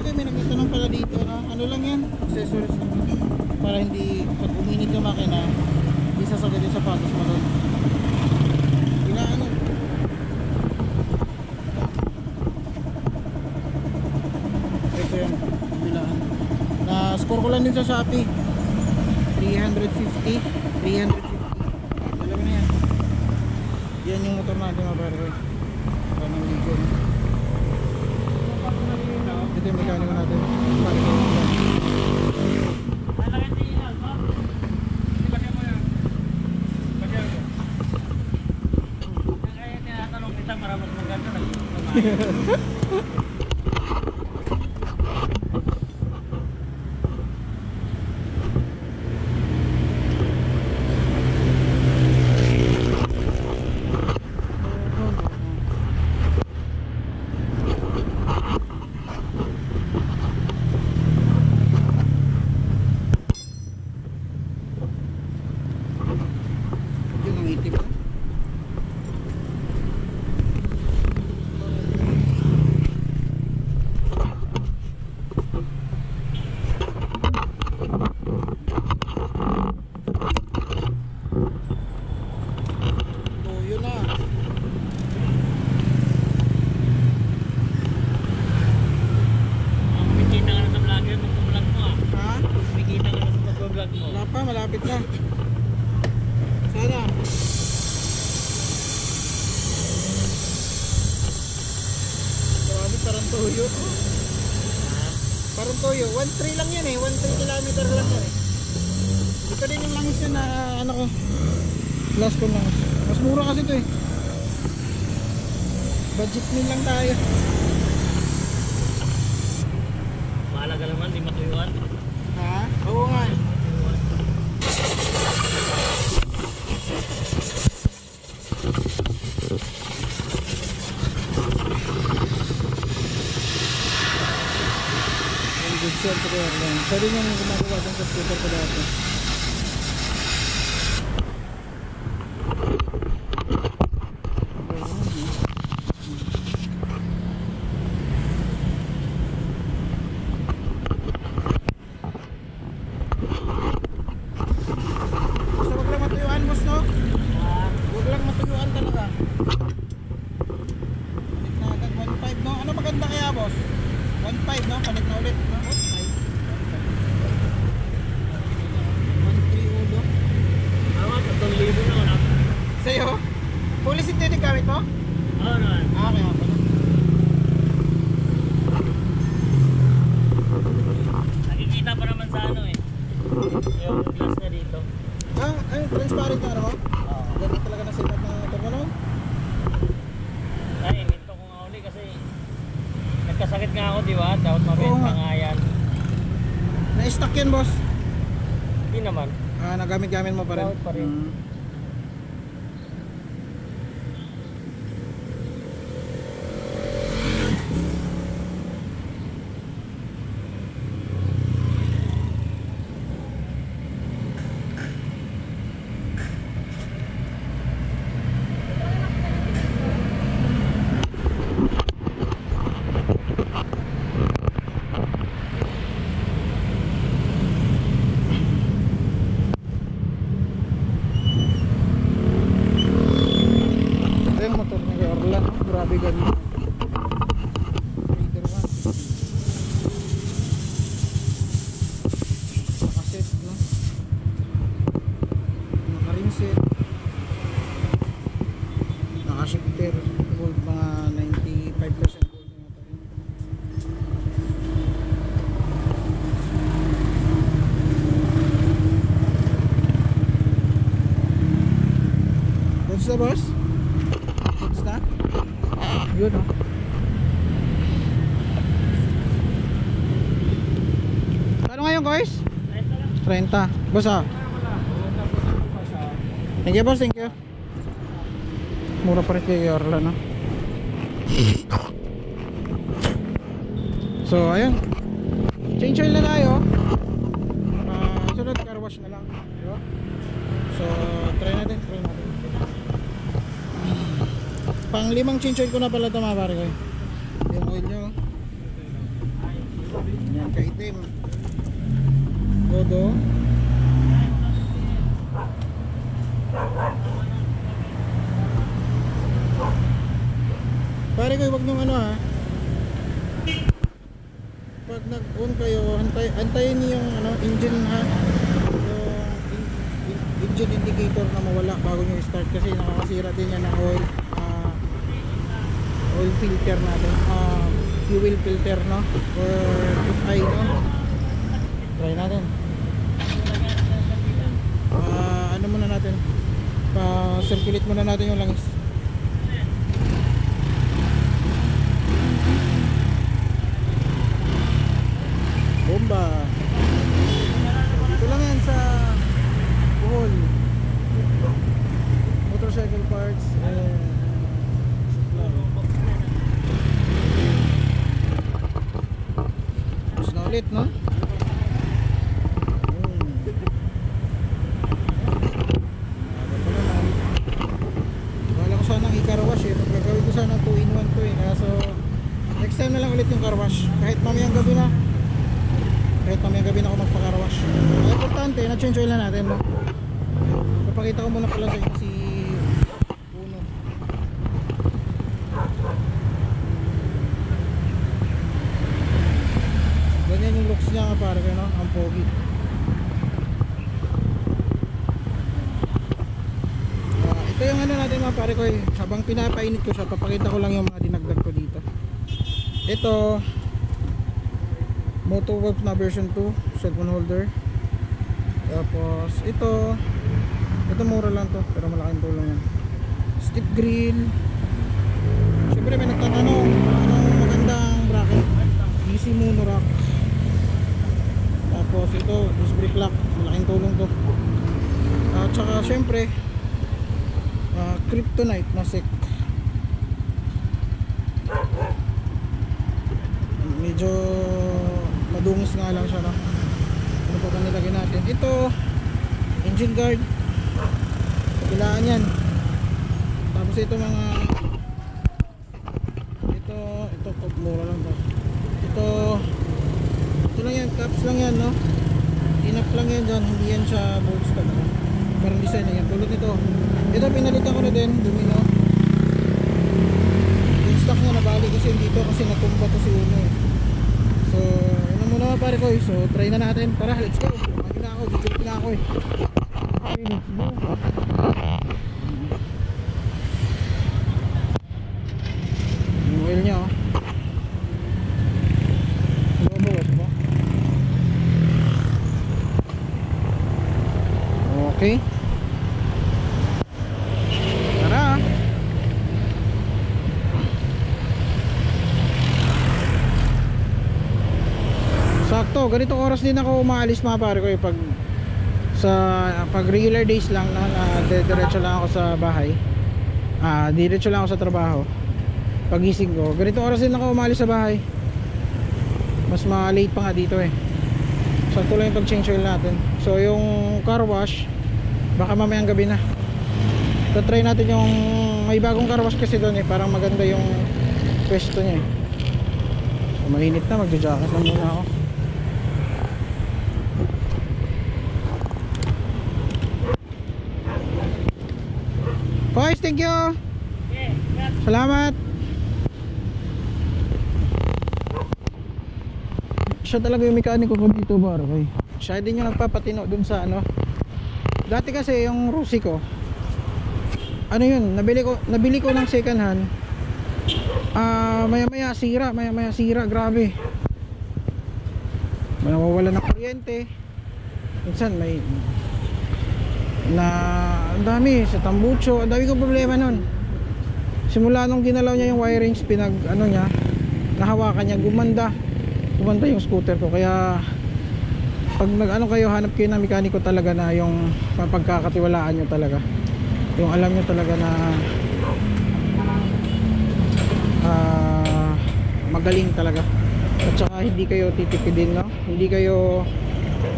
dito, may nagtatanong pala dito, no? Ano lang yan? Accessories lang. Para hindi, pag uminit yung makina, hindi sasagad yung sapatos mo doon. Ano? Ito yan, bilaan. Na-score ko lang din sa Shopee. 350. Alam na yan. Yan yung motor natin mga pare. Parang ligo. Ito yung mekaniko natin. Malapit na. Sana. Grabe, parang toyo. Parang toyo. 1.3 lang yan eh. 1.3 kilometer lang yan eh. Ito din yung langis yun na ano ko. Last ko lang. Mas mura kasi ito eh. Budget meal lang tayo. Mahalaga naman, di matuyuan. Ha? Oo nga eh. Good shot sa kaya lang. Sa rin yung gumagawa dyan sa scooter ko dati. Basta wag lang matuyuan, boss, no? Wag lang matuyuan talaga. Palit na agad 1.5, no? Ano maganda kaya, boss? 1.5, no? Palit na ulit, no? 1.3 ulo. Tama, 3,000 na. Sa'yo? Fully synthetic gamit mo? Oo naman. Kaya pala. Nakikita pa naman sa ano eh. Yung glass na dito. Ay, transparent na ano mo? Oo. Ganit talaga na setup ng motor mo, no? Ay, minto ko nga uli kasi nagkasakit nga ako, di ba? Dapat mabenta nga yan. Na-stock yan, boss? Hindi naman. Nagamit-gamit mo pa rin? Dapat pa rin. Grabe ganun. Raider 1. Nakaset, no? Naka-rimset. Naka-shifter. Gold, mga 95% gold na ito. What's the boss? What's that? Yun o. Ano ngayon guys? 30. Boss ah. Thank you boss, thank you. Mura pa rin kay Orla, no? So ayun, change oil na tayo. Sunod car wash na lang, diba? So try natin. Pang 5 change oil ko na pala ito mga pare ko. Yung oil nyo. Yan, kaitim. Godo. Pare ko, wag nung ano ha. Pag nag-on kayo, antayin niyo yung ano, engine ha. Yung engine indicator na mawala bago nyo start kasi nakakasira din yan ng oil. Oil filter natin. Fuel filter no. Or FI no. Try natin. Ano muna natin? Pa-circulate muna natin yung langis. Bomba. Ito lang yan sa Bohol. Motorcycle parts and supply. Tapos na ulit, no? Wala ko sanang i-carwash eh. Gagawin ko sana 2-in-1 to eh. Kaso next time na lang ulit yung carwash. Kahit mamayang gabi na. Kahit mamayang gabi na ako magpa-carwash. Ang importante, na-change oil na natin, no? Papakita ko muna pala sa inyo si Uno. Ganyan yung looks niya pare ko, no? Ang pogi. Ito yung ano natin mga pare ko eh. Habang pinapainit ko siya, papakita ko lang yung mga dinagdag ko dito. Ito Motoworks na version 2 cellphone holder. Tapos ito mura lang to pero malaking tulong yan. Step grill. Siyempre may nagtatanong anong magandang bracket. DC monorack. Tapos ito disc brake lock, malaking tulong to. At saka siyempre Kryptonite na sec. Medyo madungis nga lang siya, no? Ano pa ba nilagay natin? Ito engine guard, kabilaan yan. Tapos ito mga ito mura lang to. Ito lang yan, caps lang yan, no? Tinap lang yan dyan, hindi yan siya bolster, no? Parang design na yan, tulad nito. Ito pinalitan ko na din, dumi, no? Yung stock niya nabali kasi dito kasi natumba to si Uno eh. So yun muna mga pare ko eh. So try na natin, tara let's go. Magi na ako, gigilip na ako eh. Okay, let's go. Yung oil nya oh. Babawas ba? Okay. Tara. Sakto, ganitong oras din ako umaalis mga pare ko eh, pag regular days lang na diretso lang ako sa bahay. Diretso lang ako sa trabaho. Pagising ko, ganitong oras din ako umaalis sa bahay. Mas ma-late pa nga dito eh. Sakto lang yung pag-change oil natin. So yung car wash baka mamayang gabi na. So try natin yung may bagong car wash kasi doon eh, parang maganda yung pwesto niya eh. So mainit na, magja-jacket lang muna ako. Boys, thank you. Salamat. Siya talaga yung mekaniko ko dito bar, okay. Siya din yung nagpapatino dun sa ano. Dati kasi yung Rusi ko, ano yun, nabili ko ng second hand. Maya maya sira, grabe. Nawawala ng kuryente. Minsan may ang dami sa tambucho, ang dami kong problema nun. Simula nung ginalaw niya yung wirings, nahawakan niya, gumanda yung scooter ko. Kaya pag kayo, hanap kayo ng mekaniko talaga na yung mapagkakatiwalaan nyo talaga, yung alam nyo talaga na magaling talaga, at saka hindi kayo titipidin, no? Hindi kayo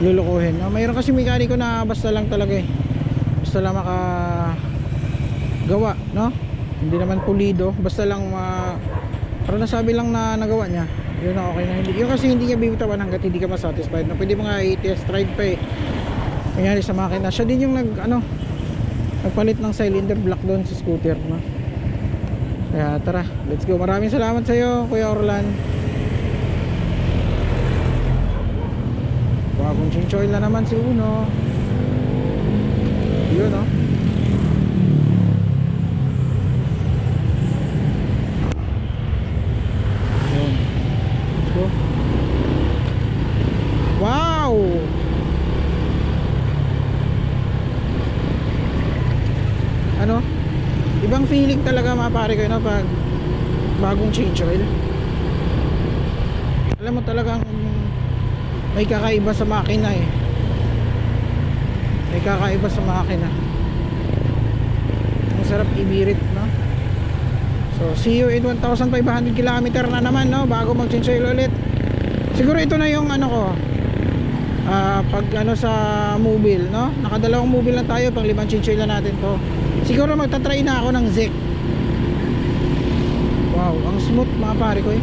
lulukuhin, no? Mayroon kasi mekaniko na basta lang talaga eh, basta lang makagawa, no? Hindi naman pulido, basta lang para nasabi lang na nagawa niya, Yun na okay na. Hindi, yun kasi hindi niya bibitawan hanggat hindi ka masatisfied. No? Pwede mo nga i-test ride pa eh. Kanyari sa makina. Siya din yung nagpalit ng cylinder block doon sa scooter. No? Kaya tara, let's go. Maraming salamat sa iyo, Kuya Orlan. Bagong change oil na naman si Uno. Yun no. Yun. Let's go. Wow! Ano? Ibang feeling talaga mga pare ko, no, pag bagong change oil. Alam mo talagang may kakaiba sa makina eh. May kakaiba sa makina. Ang sarap ibirit, no? So see you in 1,500 km na naman, no, bago mag change oil ulit. Siguro ito na yung ano ko, pag ano sa mobile, no, nakadalawang mobile na tayo, pang 5 change oil na natin to. Siguro magta-try na ako ng ZEC. Wow, ang smooth mga pare ko eh.